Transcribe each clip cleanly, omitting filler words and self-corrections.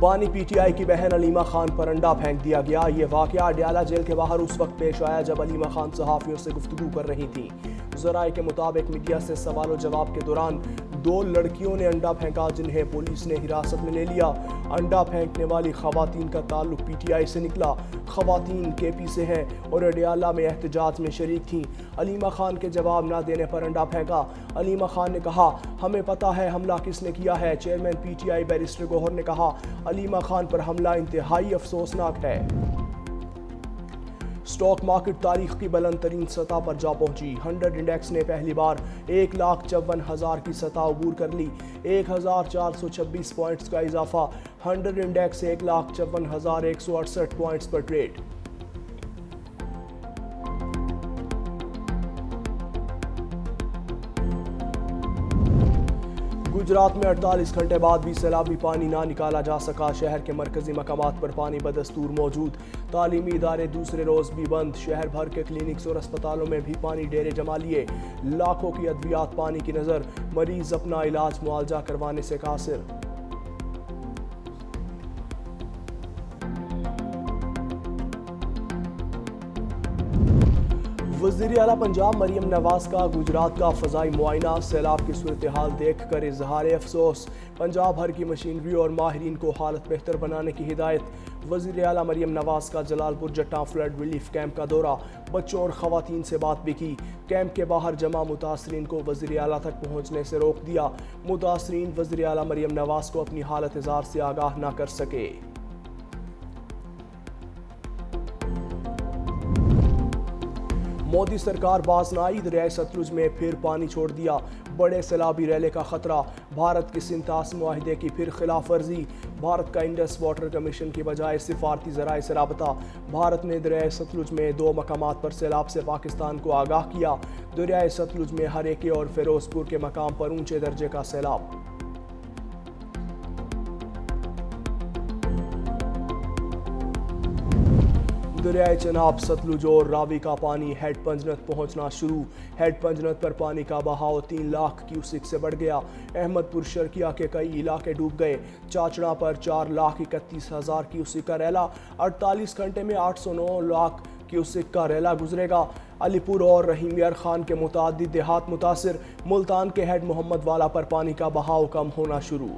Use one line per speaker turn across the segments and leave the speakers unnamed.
بانی پی ٹی آئی کی بہن علیمہ خان پر انڈا پھینک دیا گیا۔ یہ واقعہ اڈیالہ جیل کے باہر اس وقت پیش آیا جب علیمہ خان صحافیوں سے گفتگو کر رہی تھیں۔ ذرائع کے مطابق میڈیا سے سوال و جواب کے دوران 2 لڑکیوں نے انڈا پھینکا جنہیں پولیس نے حراست میں لے لیا۔ انڈا پھینکنے والی خواتین کا تعلق پی ٹی آئی سے نکلا۔ خواتین کے پی سے ہیں اور اڈیالہ میں احتجاج میں شریک تھیں۔ علیمہ خان کے جواب نہ دینے پر انڈا پھینکا۔ علیمہ خان نے کہا، ہمیں پتہ ہے حملہ کس نے کیا ہے۔ Chairman P T I barrister Gohar نے کہا، علیمہ خان پر حملہ انتہائی افسوسناک ہے۔ سٹاک مارکیٹ تاریخ کی بلند ترین سطح پر جا پہنچی۔ 100 انڈیکس نے پہلی بار 1,54,000 کی سطح عبور کر لی۔ 1,426 پوائنٹس کا اضافہ۔ 100 انڈیکس 1,54,168 پوائنٹس پر ٹریڈ۔ گجرات میں 48 گھنٹے بعد بھی سیلابی پانی نہ نکالا جا سکا۔ شہر کے مرکزی مقامات پر پانی بدستور موجود۔ تعلیمی ادارے دوسرے روز بھی بند۔ شہر بھر کے کلینکس اور اسپتالوں میں بھی پانی ڈیرے جما لیے۔ لاکھوں کی ادویات پانی کی نظر۔ مریض اپنا علاج معالجہ کروانے سے قاصر۔ وزیر اعلیٰ پنجاب مریم نواز کا گجرات کا فضائی معائنہ۔ سیلاب کی صورتحال دیکھ کر اظہار افسوس۔ پنجاب بھر کی مشینری اور ماہرین کو حالت بہتر بنانے کی ہدایت۔ وزیر اعلیٰ مریم نواز کا جلال پور جٹاں فلڈ ریلیف کیمپ کا دورہ۔ بچوں اور خواتین سے بات بھی کی۔ کیمپ کے باہر جمع متاثرین کو وزیر اعلیٰ تک پہنچنے سے روک دیا۔ متاثرین وزیر اعلیٰ مریم نواز کو اپنی حالت زار سے آگاہ نہ کر سکے۔ مودی سرکار باز نہ آئی۔ دریائے ستلج میں پھر پانی چھوڑ دیا۔ بڑے سیلابی ریلے کا خطرہ۔ بھارت کی سنتاس معاہدے کی پھر خلاف ورزی۔ بھارت کا انڈس واٹر کمیشن کی بجائے سفارتی ذرائع سے رابطہ۔ بھارت نے دریائے ستلج میں 2 مقامات پر سیلاب سے پاکستان کو آگاہ کیا۔ دریائے ستلج میں ہریکے اور فیروز پور کے مقام پر اونچے درجے کا سیلاب۔ دریائے چناب، ستلج اور راوی کا پانی ہیڈ پنجنت پہنچنا شروع۔ ہیڈ پنجنت پر پانی کا بہاؤ 3 لاکھ کیوسک سے بڑھ گیا۔ احمد پور شرقیہ کے کئی علاقے ڈوب گئے۔ چاچڑا پر 4,31,000 کیوسک کا ریلا۔ 48 گھنٹے میں 809 لاکھ کیوسک کا ریلا گزرے گا۔ علی پور اور رحیم یار خان کے متعدد دیہات متاثر۔ ملتان کے ہیڈ محمد والا پر پانی کا بہاؤ کم ہونا شروع۔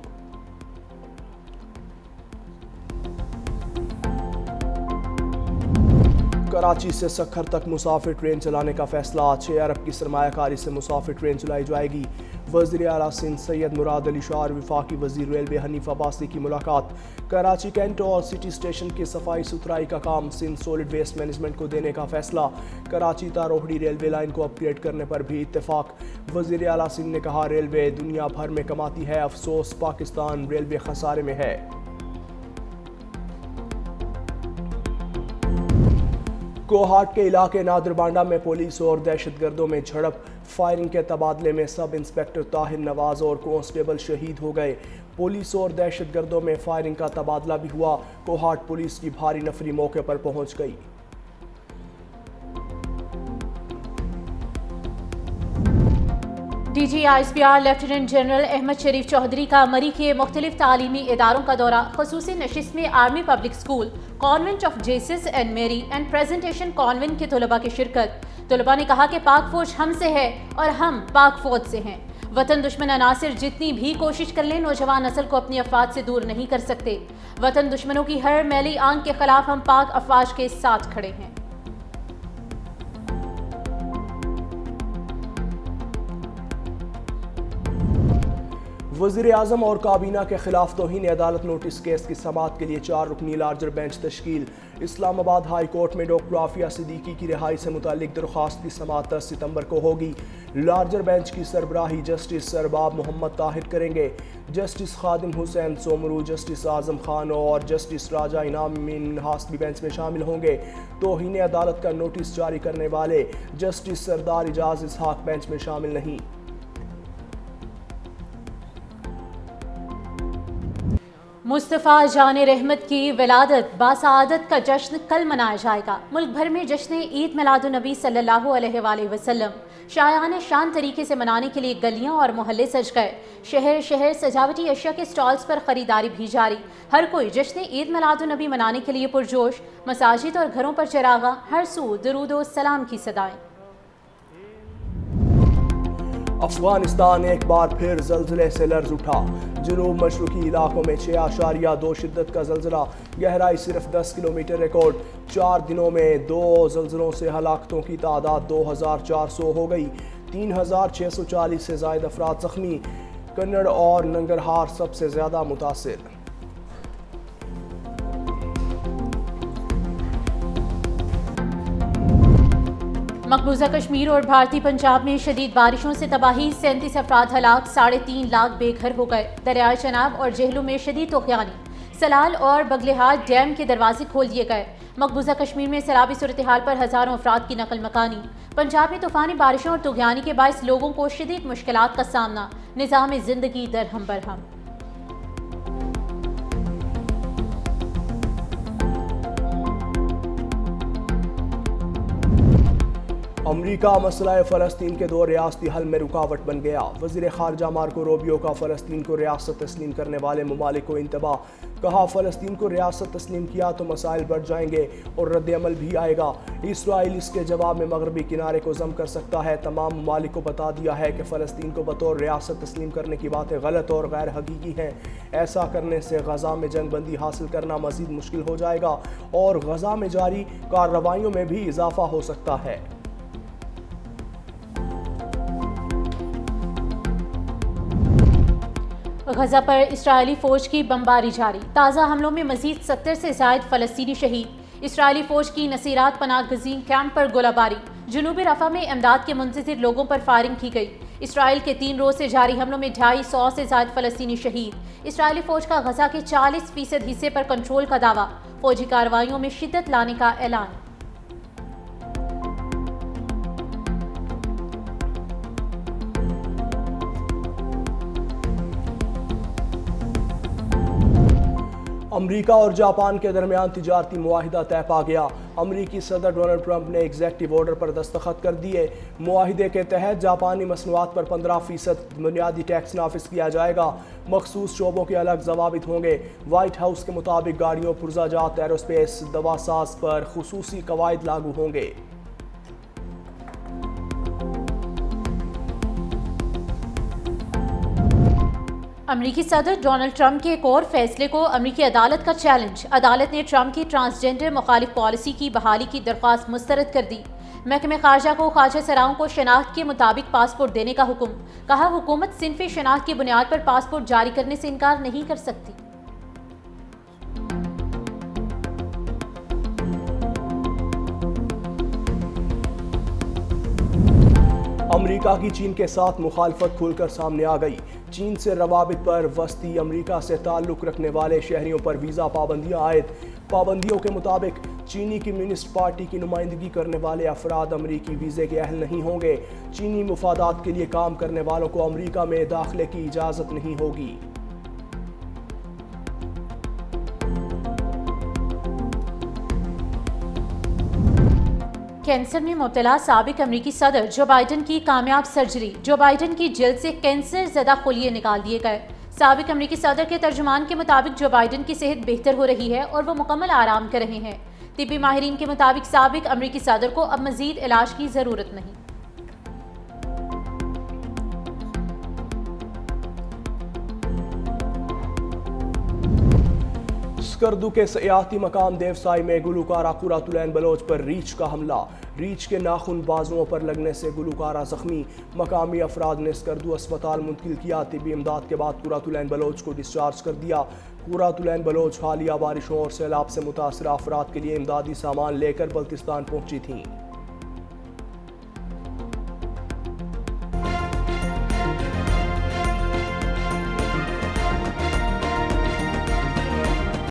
کراچی سے سکھر تک مسافر ٹرین چلانے کا فیصلہ۔ 6 ارب کی سرمایہ کاری سے مسافر ٹرین چلائی جائے گی۔ وزیر اعلیٰ سندھ سید مراد علی شاہ اور وفاقی وزیر ریلوے حنیف عباسی کی ملاقات۔ کراچی کینٹ اور سٹی اسٹیشن کی صفائی ستھرائی کا کام سندھ سولڈ ویسٹ مینجمنٹ کو دینے کا فیصلہ۔ کراچی تا روہڑی ریلوے لائن کو اپ گریڈ کرنے پر بھی اتفاق۔ وزیر اعلیٰ سندھ نے کہا، ریلوے دنیا بھر میں کماتی ہے، افسوس پاکستان ریلوے خسارے میں ہے۔ کوہاٹ کے علاقے نادر بانڈہ میں پولیس اور دہشت گردوں میں جھڑپ۔ فائرنگ کے تبادلے میں سب انسپکٹر طاہر نواز اور کانسٹیبل شہید ہو گئے۔ پولیس اور دہشت گردوں میں فائرنگ کا تبادلہ بھی ہوا۔ کوہاٹ پولیس کی بھاری نفری موقع پر پہنچ گئی۔
D G I S P R lieutenant general Ahmed Sharif Chaudhry کا مری کے مختلف تعلیمی اداروں کا دورہ۔ خصوصی نشست میں army public school, convent of Jesus and میری اینڈ پریزنٹیشن کانوینٹ کے طلباء کی شرکت۔ طلباء نے کہا کہ پاک فوج ہم سے ہے اور ہم پاک فوج سے ہیں۔ وطن دشمن عناصر جتنی بھی کوشش کر لیں، نوجوان نسل کو اپنی افواج سے دور نہیں کر سکتے۔ وطن دشمنوں کی ہر میلی آنکھ کے خلاف ہم پاک افواج کے ساتھ کھڑے ہیں۔
وزیر اعظم اور کابینہ کے خلاف توہین عدالت نوٹس کیس کی سماعت کے لیے 4 رکنی لارجر بینچ تشکیل۔ اسلام آباد ہائی کورٹ میں ڈاکٹر عافیہ صدیقی کی رہائی سے متعلق درخواست کی سماعت 10 ستمبر کو ہوگی۔ لارجر بینچ کی سربراہی جسٹس ارباب محمد طاہر کریں گے۔ جسٹس خادم حسین سومرو، جسٹس اعظم خان اور جسٹس راجہ انعام منہاس بھی بینچ میں شامل ہوں گے۔ توہین عدالت کا نوٹس جاری کرنے والے جسٹس سردار اعجاز اسحاق بینچ میں شامل نہیں۔
مصطفیٰ جان رحمت کی ولادت باسعادت کا جشن کل منایا جائے گا۔ ملک بھر میں جشن عید میلاد النبی صلی اللہ علیہ وآلہ وسلم شایان شان طریقے سے منانے کے لیے گلیاں اور محلے سج گئے۔ شہر شہر سجاوٹی اشیاء کے سٹالز پر خریداری بھی جاری۔ ہر کوئی جشن عید میلاد النبی منانے کے لیے پرجوش۔ مساجد اور گھروں پر چراغاں، ہر سو درود و سلام کی صدائیں۔
افغانستان ایک بار پھر زلزلے سے لرز اٹھا۔ جنوب مشرقی علاقوں میں 6.2 شدت کا زلزلہ، گہرائی صرف 10 کلومیٹر ریکارڈ۔ 4 دنوں میں 2 زلزلوں سے ہلاکتوں کی تعداد 2400 ہو گئی۔ 3640 سے زائد افراد زخمی۔ کنڑ اور ننگرہار سب سے زیادہ متاثر۔
مقبوضہ کشمیر اور بھارتی پنجاب میں شدید بارشوں سے تباہی، 37 افراد ہلاک، 3.5 لاکھ بے گھر ہو گئے۔ دریائے چناب اور جہلم میں شدید طغیانی، سلال اور بگلہار ڈیم کے دروازے کھول دیے گئے۔ مقبوضہ کشمیر میں سیلابی صورتحال پر ہزاروں افراد کی نقل مکانی۔ پنجاب میں طوفانی بارشوں اور طغیانی کے باعث لوگوں کو شدید مشکلات کا سامنا، نظام زندگی درہم برہم۔
امریکہ مسئلہ فلسطین کے 2 ریاستی حل میں رکاوٹ بن گیا۔ وزیر خارجہ مارکو روبیو کا فلسطین کو ریاست تسلیم کرنے والے ممالک کو انتباہ۔ کہا فلسطین کو ریاست تسلیم کیا تو مسائل بڑھ جائیں گے اور رد عمل بھی آئے گا۔ اسرائیل اس کے جواب میں مغربی کنارے کو ضم کر سکتا ہے۔ تمام ممالک کو بتا دیا ہے کہ فلسطین کو بطور ریاست تسلیم کرنے کی باتیں غلط اور غیر حقیقی ہیں۔ ایسا کرنے سے غزہ میں جنگ بندی حاصل کرنا مزید مشکل ہو جائے گا اور غزہ میں جاری کارروائیوں میں بھی اضافہ ہو سکتا ہے۔
غزہ پر اسرائیلی فوج کی بمباری جاری، تازہ حملوں میں مزید 70 سے زائد فلسطینی شہید۔ اسرائیلی فوج کی نصیرات پناہ گزین کیمپ پر گولہ باری، جنوبی رفح میں امداد کے منتظر لوگوں پر فائرنگ کی گئی۔ اسرائیل کے 3 روز سے جاری حملوں میں 250 سے زائد فلسطینی شہید۔ اسرائیلی فوج کا غزہ کے 40% حصے پر کنٹرول کا دعویٰ، فوجی کارروائیوں میں شدت لانے کا اعلان۔
امریکہ اور جاپان کے درمیان تجارتی معاہدہ طے پا گیا۔ امریکی صدر ڈونلڈ ٹرمپ نے ایگزیکٹو آرڈر پر دستخط کر دیے۔ معاہدے کے تحت جاپانی مصنوعات پر 15% بنیادی ٹیکس نافذ کیا جائے گا۔ مخصوص شعبوں کے الگ ضوابط ہوں گے۔ وائٹ ہاؤس کے مطابق گاڑیوں، پرزہ جات، ایروسپیس، دوا ساز پر خصوصی قواعد لاگو ہوں گے۔
امریکی صدر ڈونلڈ ٹرمپ کے ایک اور فیصلے کو امریکی عدالت کا چیلنج۔ عدالت نے ٹرمپ کی ٹرانسجنڈر مخالف پالیسی کی بحالی کی درخواست مسترد کر دی۔ محکمہ خارجہ کو خواجہ سراؤں کو شناخت کے مطابق پاسپورٹ دینے کا حکم۔ کہا حکومت صنفی شناخت کی بنیاد پر پاسپورٹ جاری کرنے سے انکار نہیں کر سکتی۔
امریکہ کی چین کے ساتھ مخالفت کھل کر سامنے آ گئی۔ چین سے روابط پر وسطی امریکہ سے تعلق رکھنے والے شہریوں پر ویزا پابندیاں عائد۔ پابندیوں کے مطابق چینی کمیونسٹ پارٹی کی نمائندگی کرنے والے افراد امریکی ویزے کے اہل نہیں ہوں گے۔ چینی مفادات کے لیے کام کرنے والوں کو امریکہ میں داخلے کی اجازت نہیں ہوگی۔
کینسر میں مبتلا سابق امریکی صدر جو بائیڈن کی کامیاب سرجری، جو بائیڈن کی جلد سے کینسر زدہ خلیے نکال دیے گئے۔ سابق امریکی صدر کے ترجمان کے مطابق جو بائیڈن کی صحت بہتر ہو رہی ہے اور وہ مکمل آرام کر رہے ہیں۔ طبی ماہرین کے مطابق سابق امریکی صدر کو اب مزید علاج کی ضرورت نہیں۔
اسکردو کے سیاحتی مقام دیوسائی میں گلوکارہ قرۃ العین بلوچ پر ریچھ کا حملہ۔ ریچھ کے ناخن بازوؤں پر لگنے سے گلوکارہ زخمی۔ مقامی افراد نے اسکردو اسپتال منتقل کیا۔ طبی امداد کے بعد قرۃ العین بلوچ کو ڈسچارج کر دیا۔ قرۃ العین بلوچ حالیہ بارشوں اور سیلاب سے متاثرہ افراد کے لیے امدادی سامان لے کر بلتستان پہنچی تھیں۔